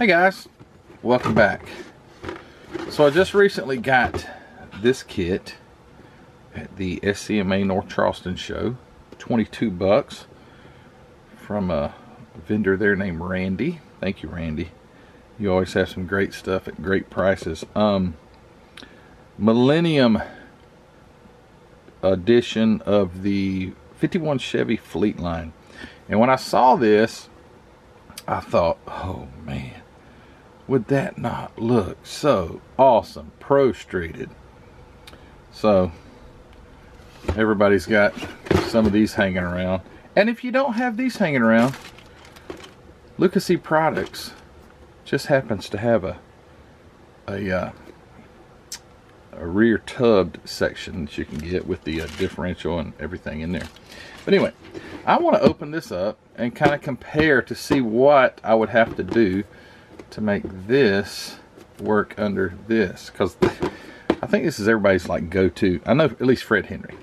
Hey guys, welcome back. So I just recently got this kit at the SCMA North Charleston show, 22 bucks from a vendor there named Randy. Thank you, Randy. You always have some great stuff at great prices. Millennium edition of the 51 Chevy Fleet line. And when I saw this, I thought, oh man, would that not look so awesome? Pro streeted. So everybody's got some of these hanging around. And if you don't have these hanging around, Lucas E Products just happens to have a rear tubbed section that you can get with the differential and everything in there. But anyway, I want to open this up and kind of compare to see what I would have to do to make this work under this, because I think this is everybody's like go-to. I know at least Fred Henry.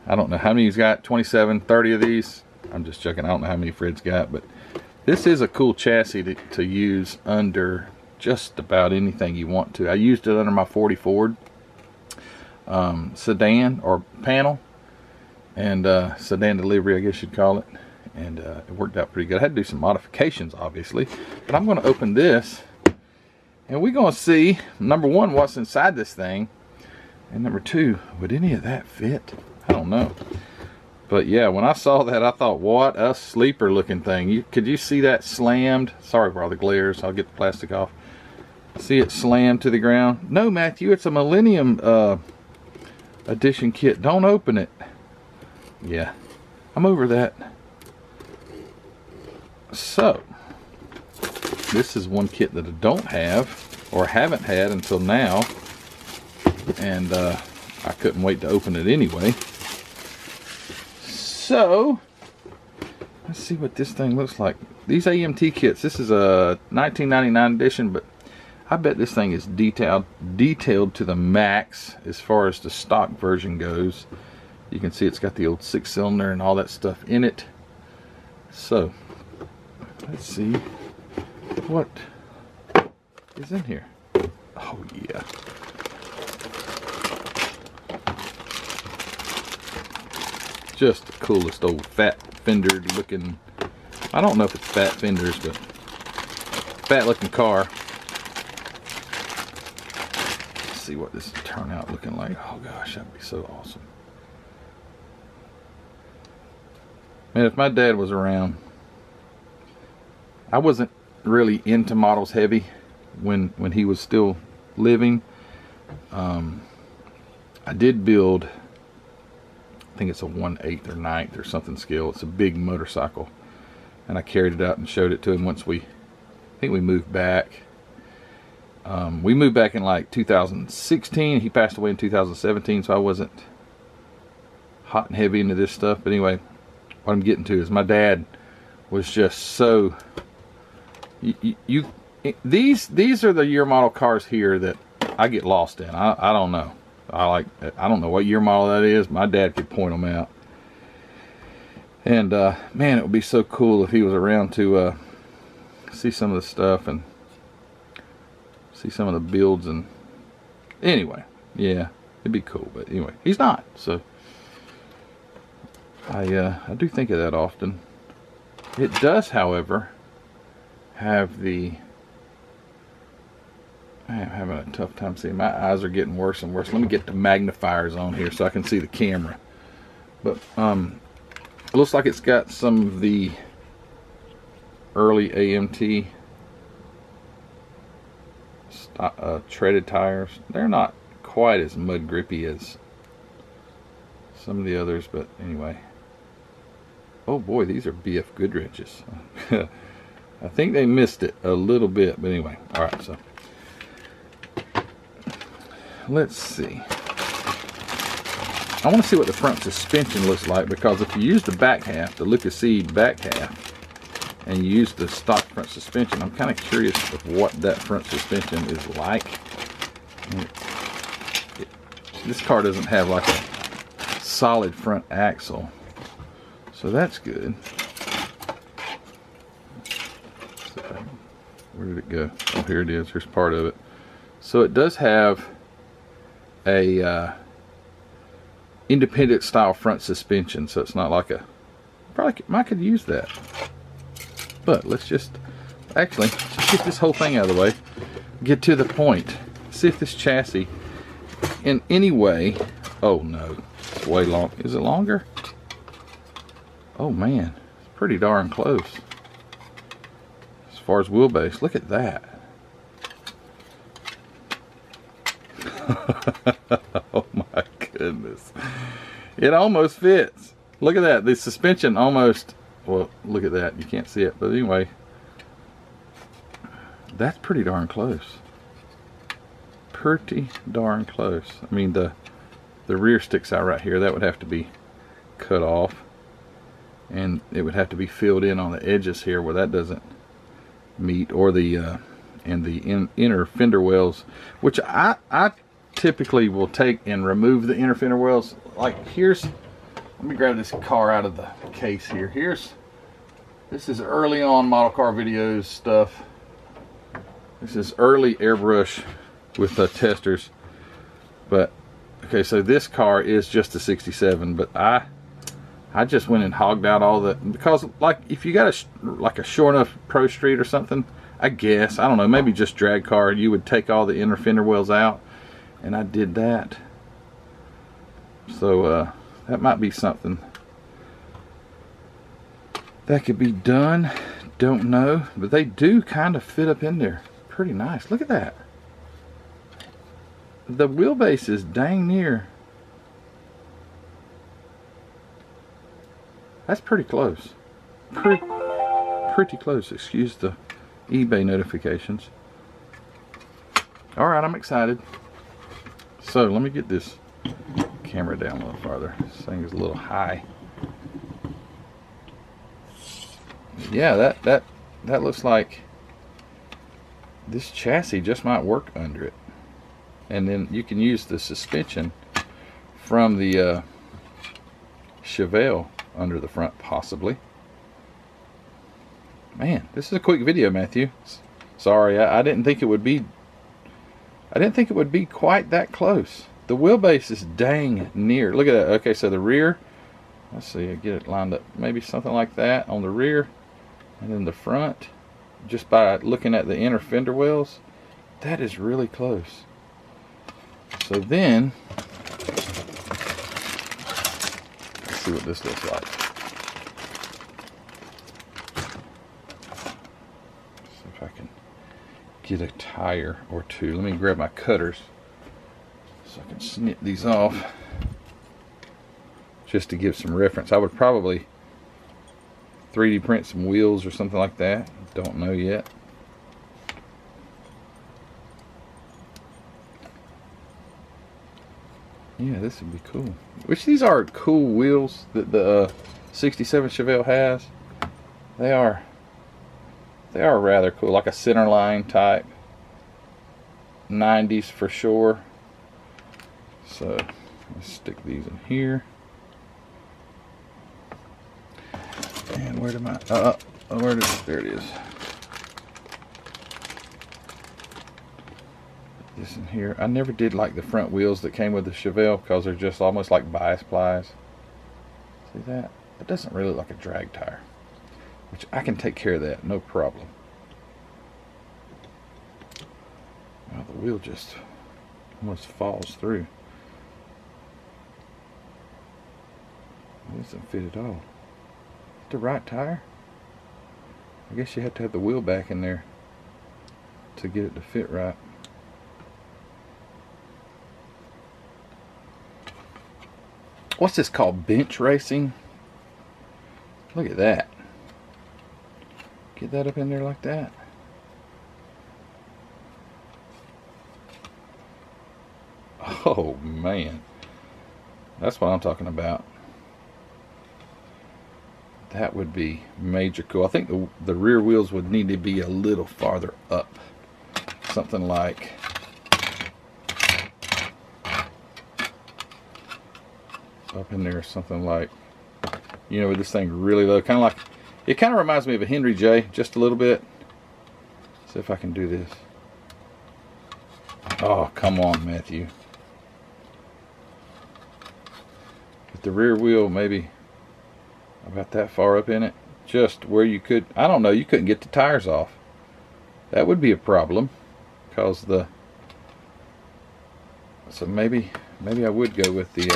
I don't know how many he's got, 27, 30 of these. I'm just joking. I don't know how many Fred's got, but this is a cool chassis to use under just about anything you want to. I used it under my 40 Ford sedan or panel, and sedan delivery, I guess you'd call it, and it worked out pretty good. I had to do some modifications, obviously, but I'm going to open this and we're going to see, number one, what's inside this thing, and number two, would any of that fit? I don't know. But yeah, when I saw that, I thought, what a sleeper looking thing. Could you see that slammed? Sorry for all the glares. I'll get the plastic off. See it slammed to the ground? No, Matthew, it's a Millennium edition kit. Don't open it. Yeah, I'm over that. So this is one kit that I don't have, or haven't had until now, and I couldn't wait to open it anyway. So let's see what this thing looks like. These AMT kits, this is a 1999 edition, but I bet this thing is detailed to the max as far as the stock version goes. You can see it's got the old 6-cylinder and all that stuff in it. So let's see what is in here. Oh yeah. Just the coolest old fat fender looking, I don't know if it's fat fenders, but fat looking car. Let's see what this will turn out looking like. Oh gosh, that'd be so awesome. Man, if my dad was around, I wasn't really into models heavy when he was still living. I did build, I think it's a 1/8 or 9th or something scale. It's a big motorcycle, and I carried it out and showed it to him once I think we moved back. We moved back in like 2016. He passed away in 2017, so I wasn't hot and heavy into this stuff. But anyway, what I'm getting to is my dad was just so, these are the year model cars here that I get lost in. I don't know. I don't know what year model that is. My dad could point them out. And man, it would be so cool if he was around to see some of the stuff and see some of the builds. And anyway, yeah, it'd be cool. But anyway, he's not. So I do think of that often. It does, however, have the, I am having a tough time seeing. My eyes are getting worse and worse. Let me get the magnifiers on here so I can see the camera. But it looks like it's got some of the early AMT treaded tires. They're not quite as mud grippy as some of the others, but anyway. Oh boy, these are BF Goodrich's. I think they missed it a little bit, but anyway. All right, so let's see. I want to see what the front suspension looks like, because if you use the back half, the Lucas E back half, and you use the stock front suspension, I'm kind of curious of what that front suspension is like. This car doesn't have like a solid front axle, so that's good. Where did it go? Oh, here it is. Here's part of it. So it does have a independent style front suspension, so it's not like a, probably I could use that. But let's just get this whole thing out of the way, get to the point, see if this chassis in any way, oh no, it's way long. Is it longer? Oh man, it's pretty darn close as far as wheelbase. Look at that. Oh my goodness, it almost fits. Look at that, the suspension almost, well, look at that, you can't see it, but anyway, that's pretty darn close. Pretty darn close. I mean, the rear sticks out right here. That would have to be cut off, and it would have to be filled in on the edges here where that doesn't meet, or the inner fender wells, which I typically will take and remove the inner fender wells. Like here's, let me grab this car out of the case here. This is early on model car videos stuff. This is early airbrush with the testers. But okay, so this car is just a 67, but I just went and hogged out all the, because like if you got a short enough pro street or something, I guess, I don't know, maybe just drag car, you would take all the inner fender wells out, and I did that. So that might be something that could be done. Don't know, but they do kind of fit up in there pretty nice. Look at that. The wheelbase is dang near. That's pretty close. Pretty close. Excuse the eBay notifications. Alright, I'm excited. So let me get this camera down a little farther. This thing is a little high. Yeah, that looks like this chassis just might work under it. And then you can use the suspension from the Chevelle under the front, possibly. Man, this is a quick video, Matthew. Sorry, I didn't think it would be. I didn't think it would be quite that close. The wheelbase is dang near. Look at that. Okay, so the rear. Let's see. I get it lined up. Maybe something like that on the rear, and then the front. Just by looking at the inner fender wells, that is really close. So then, let's see what this looks like. See if I can get a tire or two. Let me grab my cutters so I can snip these off, just to give some reference. I would probably 3D print some wheels or something like that. Don't know yet. Yeah, this would be cool. Which these are cool wheels that the 67 Chevelle has. They are rather cool, like a centerline type. 90s for sure. So let's stick these in here. And where did my there it is. This in here. I never did like the front wheels that came with the Chevelle because they're just almost like bias plies. See that? It doesn't really look like a drag tire, which I can take care of that, no problem. Well, the wheel just almost falls through. It doesn't fit at all. The right tire? I guess you have to have the wheel back in there to get it to fit right. What's this called? Bench racing? Look at that. Get that up in there like that. Oh man, that's what I'm talking about. That would be major cool. I think the rear wheels would need to be a little farther up. Something like up in there, something like, you know, with this thing really low. Kind of like, it kind of reminds me of a Henry J, just a little bit. See if I can do this. Oh, come on, Matthew. Get the rear wheel maybe about that far up in it. Just where you could, I don't know, you couldn't get the tires off. That would be a problem. Because the, so maybe I would go with the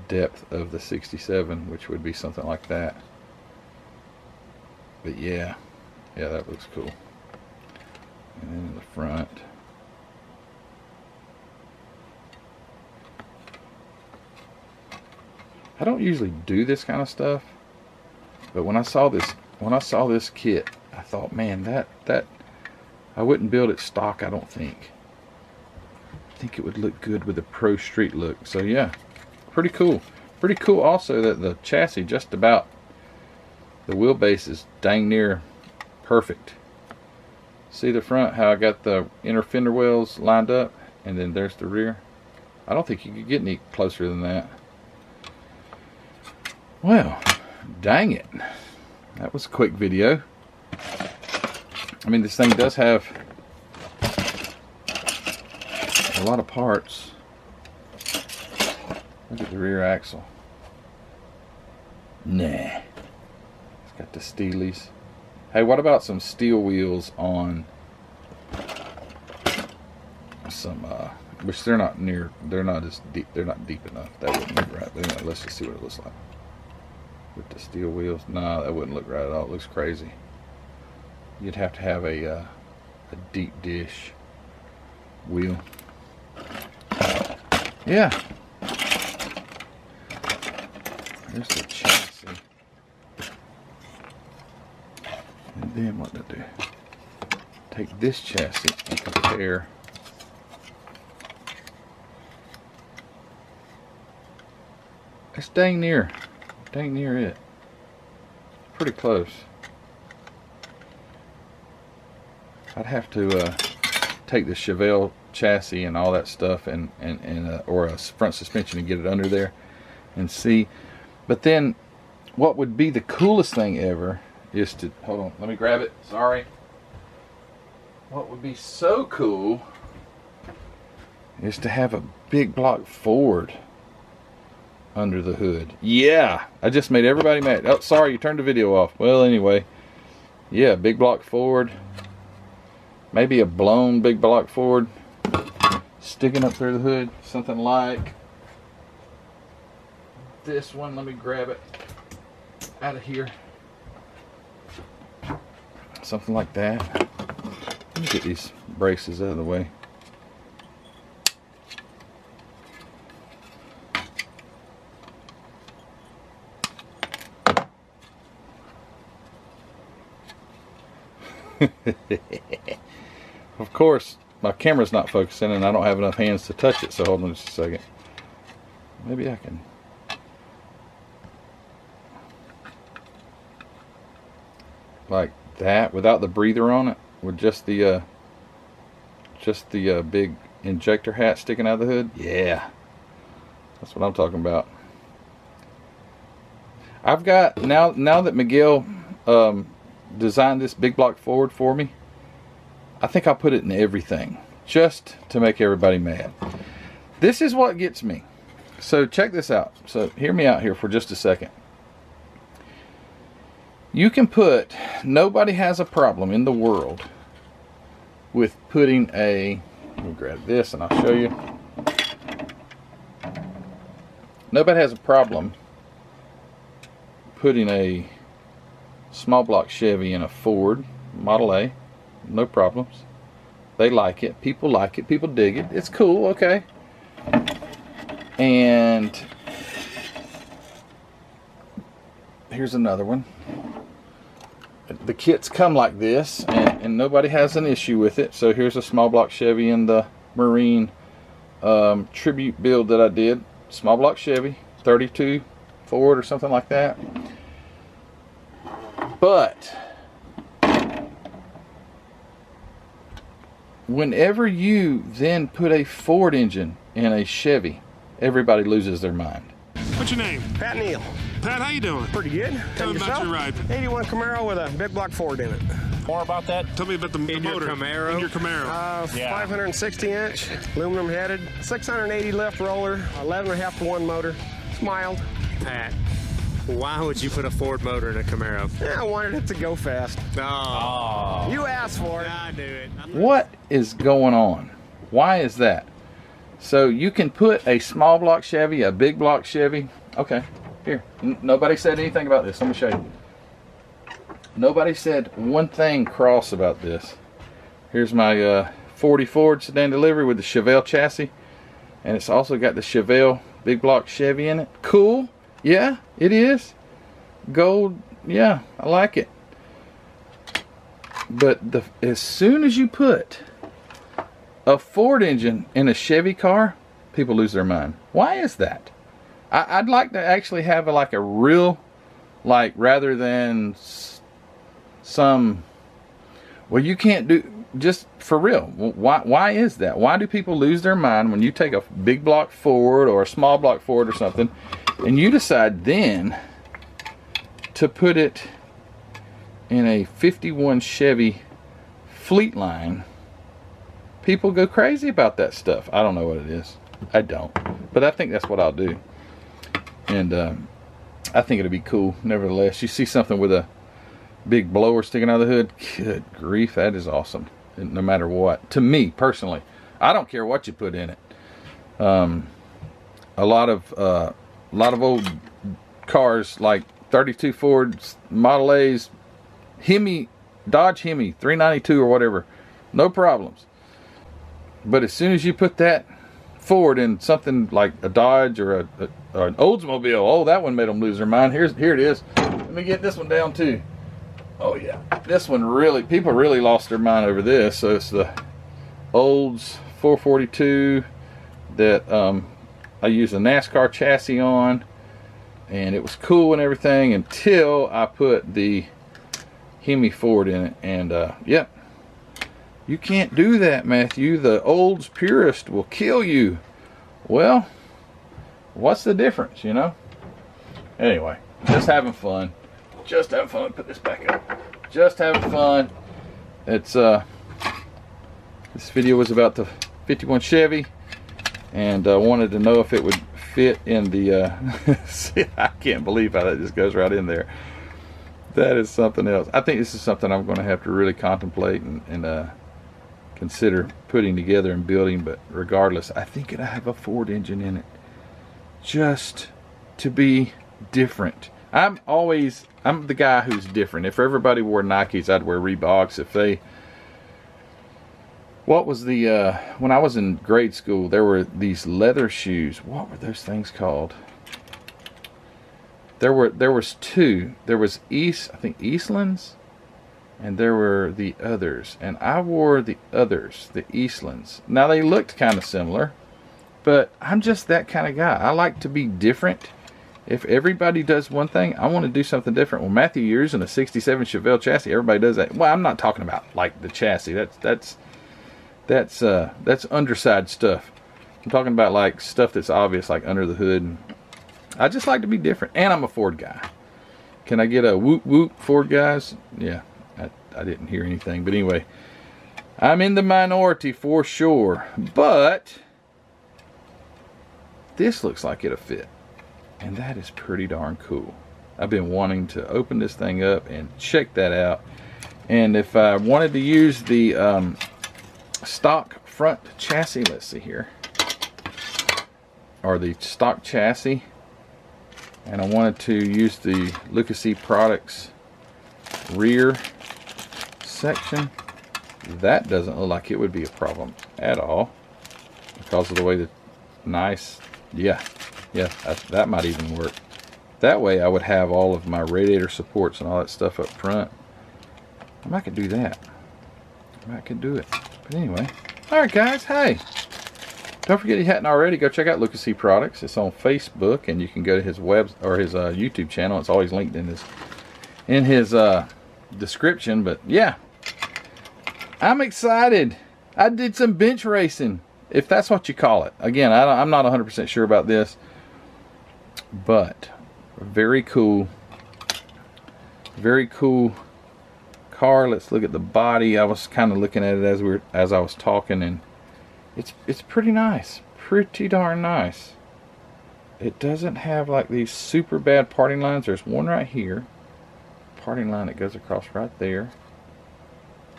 depth of the 67, which would be something like that. But yeah, that looks cool. And then in the front, I don't usually do this kind of stuff, but when I saw this kit, I thought, man, that I wouldn't build it stock, I don't think. I think it would look good with a pro street look. So yeah, pretty cool. Pretty cool also that the chassis, just about the wheelbase is dang near perfect. See the front, how I got the inner fender wells lined up, and then there's the rear. I don't think you could get any closer than that. Well, dang it. That was a quick video. I mean, this thing does have a lot of parts. Look at the rear axle. Nah. It's got the steelies. Hey, what about some steel wheels on some, which they're not as deep, they're not deep enough. That wouldn't look right. But anyway, let's just see what it looks like. With the steel wheels, nah, that wouldn't look right at all. It looks crazy. You'd have to have a deep dish wheel. Yeah. There's the chassis. And then what to do? Take this chassis and compare. It's dang near it. Pretty close. I'd have to take the Chevelle chassis and all that stuff and or a front suspension and get it under there and see. But then what would be the coolest thing ever is to, hold on, let me grab it, sorry. What would be so cool is to have a big block Ford under the hood. Yeah, I just made everybody mad. Oh, sorry, you turned the video off. Well, anyway, yeah, big block Ford. Maybe a blown big block Ford sticking up through the hood. Something like this one. Let me grab it out of here. Something like that. Let me get these braces out of the way. Of course, my camera's not focusing and I don't have enough hands to touch it, so hold on just a second. Maybe I can. Like that, without the breather on it, with just the big injector hat sticking out of the hood. Yeah, that's what I'm talking about. I've got, now that Miguel designed this big block Ford for me, I think I'll put it in everything just to make everybody mad. This is what gets me. So check this out. So hear me out here for just a second. You can put, nobody has a problem in the world with putting a, let me grab this and I'll show you. Nobody has a problem putting a small block Chevy in a Ford Model A. No problems. They like it. People like it. People dig it. It's cool. Okay. And here's another one. The kits come like this, and nobody has an issue with it. So here's a small block Chevy in the Marine tribute build that I did. Small block Chevy, 32 Ford or something like that. But whenever you then put a Ford engine in a Chevy, everybody loses their mind. What's your name? Pat Neal. Pat, how you doing? Pretty good. Tell me about your ride. 81 Camaro with a big block Ford in it. More about that? Tell me about the motor. Camaro? In your Camaro. 560 inch, aluminum headed, 680 left roller, 11.5 to 1 motor. It's mild. Pat, why would you put a Ford motor in a Camaro? Yeah, I wanted it to go fast. Oh. You asked for it. I knew it. What is going on? Why is that? So you can put a small block Chevy, a big block Chevy. Okay, here. Nobody said anything about this. Let me show you. Nobody said one thing cross about this. Here's my 40 Ford sedan delivery with the Chevelle chassis. And it's also got the Chevelle big block Chevy in it. Cool. Yeah, it is. Gold. Yeah, I like it. But as soon as you put a Ford engine in a Chevy car, people lose their mind. Why is that? I'd like to actually have a real, rather than some, well, you can't do, just for real. Why is that? Why do people lose their mind when you take a big block Ford or a small block Ford or something, and you decide then to put it in a 51 Chevy Fleetline? People go crazy about that stuff. I don't know what it is. I don't. But I think that's what I'll do. And I think it'll be cool, nevertheless. You see something with a big blower sticking out of the hood, good grief, that is awesome. No matter what. To me, personally. I don't care what you put in it. A lot of old cars, like 32 Ford Model A's, Dodge Hemi, 392 or whatever, no problems. But as soon as you put that Ford in something like a Dodge or an Oldsmobile, oh, that one made them lose their mind. Here it is. Let me get this one down too. Oh yeah, this one people really lost their mind over this. So it's the Olds 442 that I used a NASCAR chassis on, and it was cool and everything until I put the Hemi Ford in it, and yep. You can't do that, Matthew. The Olds purist will kill you. Well, what's the difference, you know? Anyway, just having fun. Just having fun. Put this back up. Just having fun. It's this video was about the 51 Chevy, and I wanted to know if it would fit in the see, I can't believe how that just goes right in there. That is something else. I think this is something I'm going to have to really contemplate and consider putting together and building. But regardless, I think it'll have a Ford engine in it, just to be different. I'm the guy who's different. If everybody wore Nikes, I'd wear Reeboks. If they, what was the when I was in grade school, there were these leather shoes. What were those things called? There was two. There was I think Eastlands, and there were the others. And I wore the others, the Eastlands. Now they looked kind of similar, but I'm just that kind of guy. I like to be different. If everybody does one thing, I want to do something different. Well, Matthew, you're using a 67 Chevelle chassis. Everybody does that. Well, I'm not talking about like the chassis. That's underside stuff. I'm talking about like stuff that's obvious, like under the hood. I just like to be different, and I'm a Ford guy. Can I get a whoop whoop, Ford guys? Yeah, I didn't hear anything, but anyway, I'm in the minority for sure. But this looks like it'll fit, and that is pretty darn cool. I've been wanting to open this thing up and check that out. And if I wanted to use the stock front chassis, let's see here, or the stock chassis, and I wanted to use the Lucas C Products rear section, that doesn't look like it would be a problem at all because of the way that that might even work. That way I would have all of my radiator supports and all that stuff up front. I might could do that. I could do it. But anyway, alright guys, hey, don't forget, if you hadn't already, go check out Lucas C Products. It's on Facebook, and you can go to his web or his YouTube channel. It's always linked in his description. But yeah, I'm excited. I did some bench racing, if that's what you call it. Again, I'm not 100% sure about this, But very cool car. Let's look at the body. I was kind of looking at it as I was talking, and it's pretty nice, pretty darn nice. It doesn't have like these super bad parting lines. There's one right here, parting line that goes across right there.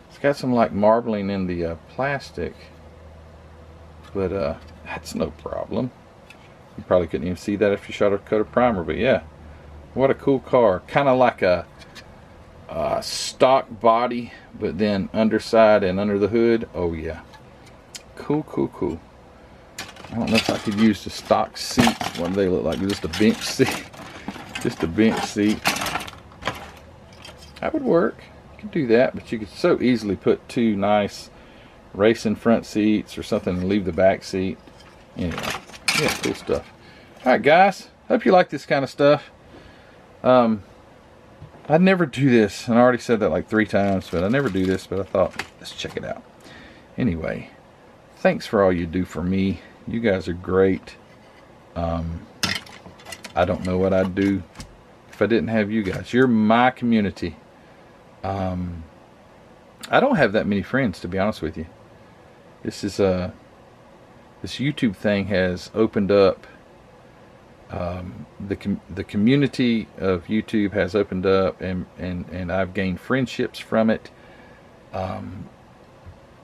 It's got some like marbling in the plastic, but that's no problem. You probably couldn't even see that if you shot a coat of primer, but yeah, what a cool car. Kind of like a stock body, but then underside and under the hood. Oh yeah, cool. I don't know if I could use the stock seats. What do they look like? Just a bench seat. Just a bench seat. That would work. You could do that, but you could so easily put two nice racing front seats or something and leave the back seat. Anyway, yeah, cool stuff. Alright guys, hope you like this kind of stuff. I'd never do this, and I already said that like 3 times, but I never do this, but I thought, let's check it out. Anyway, thanks for all you do for me. You guys are great. I don't know what I'd do if I didn't have you guys. You're my community. I don't have that many friends, to be honest with you. This is this YouTube thing has opened up. The community of YouTube has opened up, and I've gained friendships from it.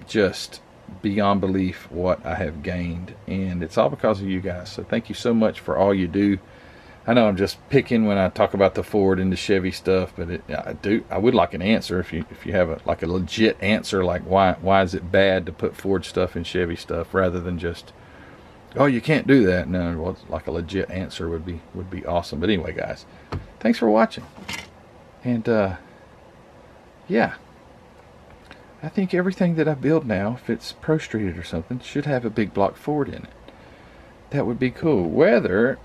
Just beyond belief what I have gained, and it's all because of you guys. So thank you so much for all you do. I know I'm just picking when I talk about the Ford and the Chevy stuff, but I would like an answer if you have a legit answer, like why is it bad to put Ford stuff in Chevy stuff rather than just, oh, you can't do that. No, well, like a legit answer would be awesome. But anyway, guys, thanks for watching, and yeah, I think everything that I build now, if it's Pro Streeted or something, should have a big block Ford in it. That would be cool. Whether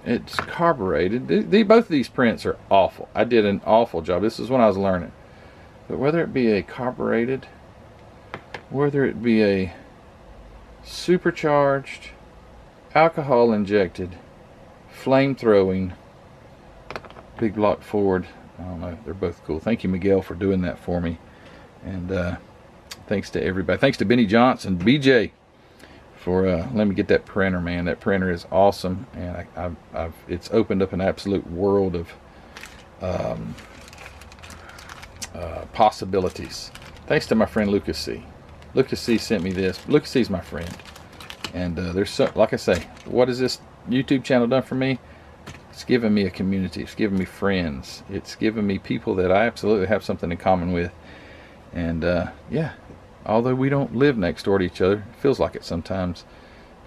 it's carbureted, both of these prints are awful. I did an awful job. This is when I was learning. But whether it be a carbureted, whether it be a supercharged, alcohol injected, flame throwing big block Ford, I don't know, they're both cool. Thank you, Miguel, for doing that for me. And thanks to everybody. Thanks to Benny Johnson, BJ, for letting me get that printer, man. That printer is awesome, and it's opened up an absolute world of possibilities. Thanks to my friend Lucas C. Lucas C sent me this. Lucas C is my friend, and there's so, like I say, what has this YouTube channel done for me? It's given me a community. It's given me friends. It's given me people that I absolutely have something in common with. And yeah, although we don't live next door to each other, it feels like it sometimes,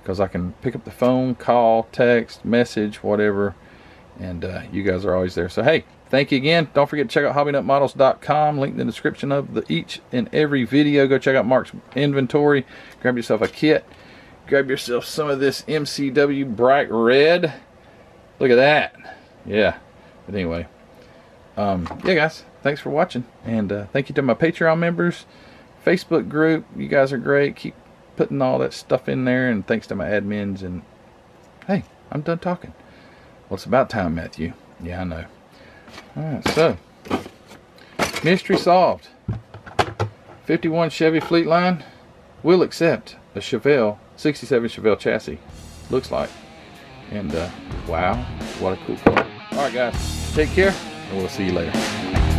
because I can pick up the phone, call, text, message, whatever, and you guys are always there. So hey, thank you again. Don't forget to check out hobbynutmodels.com, link in the description of each and every video. Go check out Mark's inventory, grab yourself a kit, grab yourself some of this MCW bright red. Look at that. Yeah, but anyway, yeah guys, thanks for watching, and thank you to my Patreon members, Facebook group. You guys are great. Keep putting all that stuff in there, and thanks to my admins. And hey, I'm done talking. Well, it's about time, Matthew. Yeah, I know. Alright, so mystery solved. 51 Chevy Fleetline will accept a Chevelle 67 Chevelle chassis, looks like. And wow, what a cool car. Alright guys, take care, and we'll see you later.